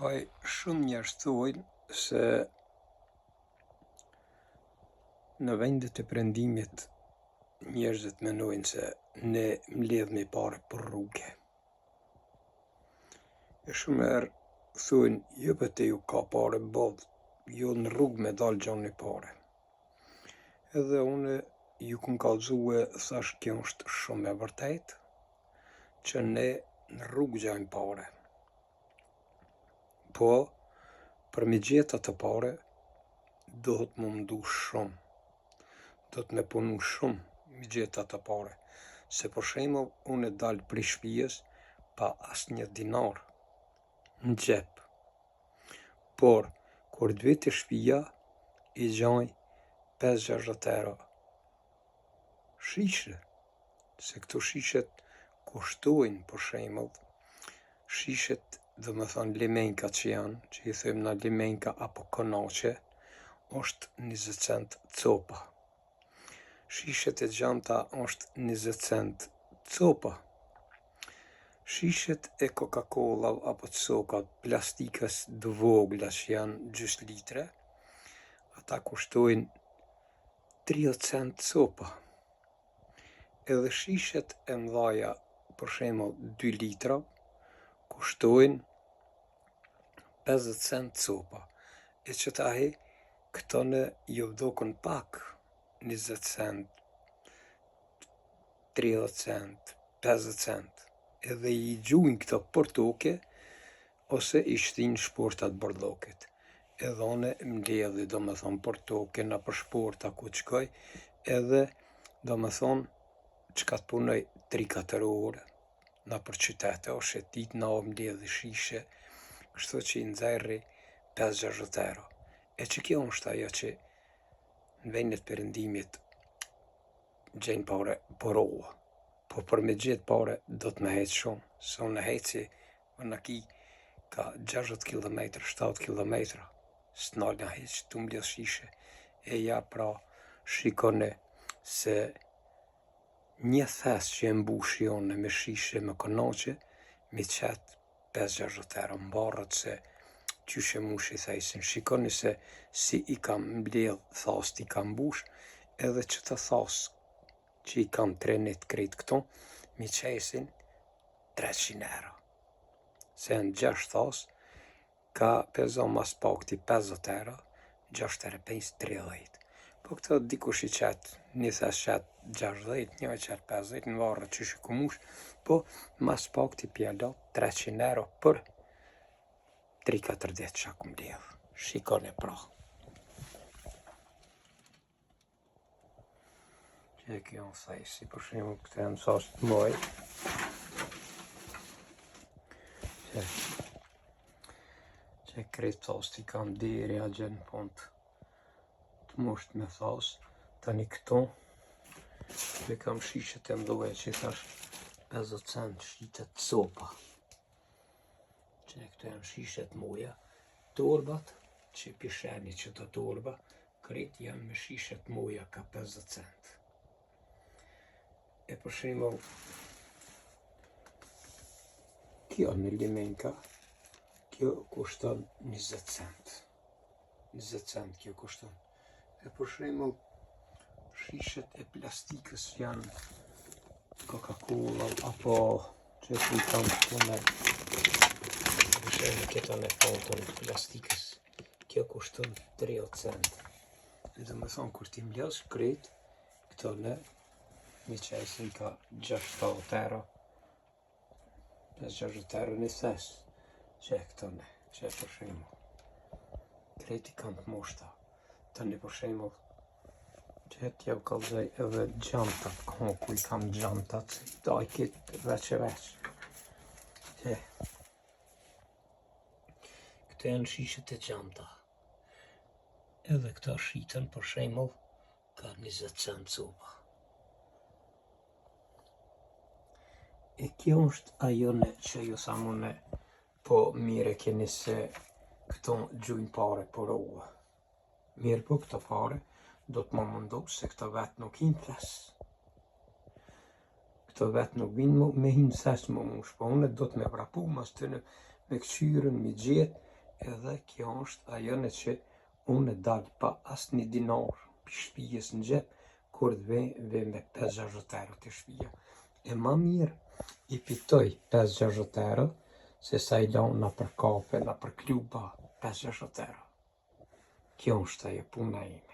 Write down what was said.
Pastaj shumë njerëz thojnë se në vendet e perëndimit njerëzit mendojnë se ne mbledhmi pare për rrugë. E shumë herë thojnë jo për te ju ka pare boll, jo në rrugë me dalë gjani pare. Edhe une ju kom kallzue thash kjo është shumë e vërtet që ne në rrugë gjajmë pare. Po, për me gjetë atë pare, duhet më mdu shumë. Duhet me punu shumë me gjetë atë pare. Se për shembull, unë dalë prej shtëpisë pa asnjë dinar në xhep. Por, kur të vi te shtëpia, i gjaj 5-6 euro. Shishe, se këto shishet kushtojnë, për shembull, shishet limenka që janë, që i thojmë na limenka apo konache, është 20 cent copa. Shishet e gjanta është 20 cent copa. Shishet e Coca-Cola apo cokat plastikës të vogla që janë gjys litre, ata kushtojnë 30 cent copa. Edhe shishet e mdhaja, për shembull 2 litra, kushtojnë 50 cent copa. E që tahi, këtone ju vdokën pak, 20 cent, 30 cent, 50 cent. Edhe i gjujnë këto për toke, ose i shtin shportat bërllokit. Edhe one mbledhi për toke, na për shporta ku të shkoj, edhe çka të punoj 3-4 orë, na për qytete o shetit, na o mbledhi shishe, kështu që i nxerri 5-6 euro. E që kjo është ajo që në vendet perëndimit gjejnë pare për rolla. Po për me gjetë pare, do të me hecë shumë, se unë heci, unë aki ka 60 km, 7 km, s'nalë nga heq, tu mbledh shishe. E ja pra, shikoni se një thes që e mbush jone me shishe me konache, mi qetë 5-6 euro. Mbarët se qyshe mush i thejsin. Shikoni se si i kam mbledh thast i kam mbush, edhe që të thas që i kam trenit krejt këto, mi qesin 300 euro. Se në 6 thas, ka pezo mas pakti 50 euro, 6 euro 5, 30. Po këto dikush i qetë, një thes qetë 60, një qetë 50, në varë që shi kumush, po mas pakti pjallot 300 euro për 3-4 ditë që akum lidhë. Shikone pra. Që e kjo në thejsi, për shimë këtë e në sas të moj. Që e krejt thas t'i kam diri a gjenë pont të musht me thas. Tani këto, që kam shishet e mdoje që i thash 50 cent shqitet copa. Që këto janë shishet moja. Torbat, që pisheni që të torba, krejt janë me shishet moja ka 50 cent. E për shembull, kjo në limenka, kjo kushton 20 cent. 20 cent kjo kushton. E për shembull, shishet e plastikës janë Coca-Cola apo që i kanë këtone, për shembull këtone fontën plastikës, kjo kushton 30 cent. Dhe më thonë, kur ti mbledh krejt, këtone, mi qesin ka 60 euro, 5-6 euro një thes, që e këtone, që e për shembull. Krejt i kanë të mushta. Tani për shembull, që t'ja kallzoj edhe gjantat, ku i kam gjantat, da i kitë veç e veç. Këto janë shishet e gjanta. Edhe këta shiten për shembull, ka 20 cent copa. E kjo është ajo që ju thamune, po mire keni se këto gjujnë pare për rolla. Mirë po këto pare, do të më mundu se këto vetë nuk hinë thes. Këto vetë nuk vinë me hinë thes më mush, po une do të me vrapu mas të me këqyren, me gjetë, edhe kjo është ajo në që unë dalë pa asë një dinar për shpijes në gjep, kur dhe me 5-6 euro të shpija. E ma mirë i pitoj 5-6 euro, se sa i lanë na për kafe, na për kluba 5-6 euro. Kjo është ajo puna ime.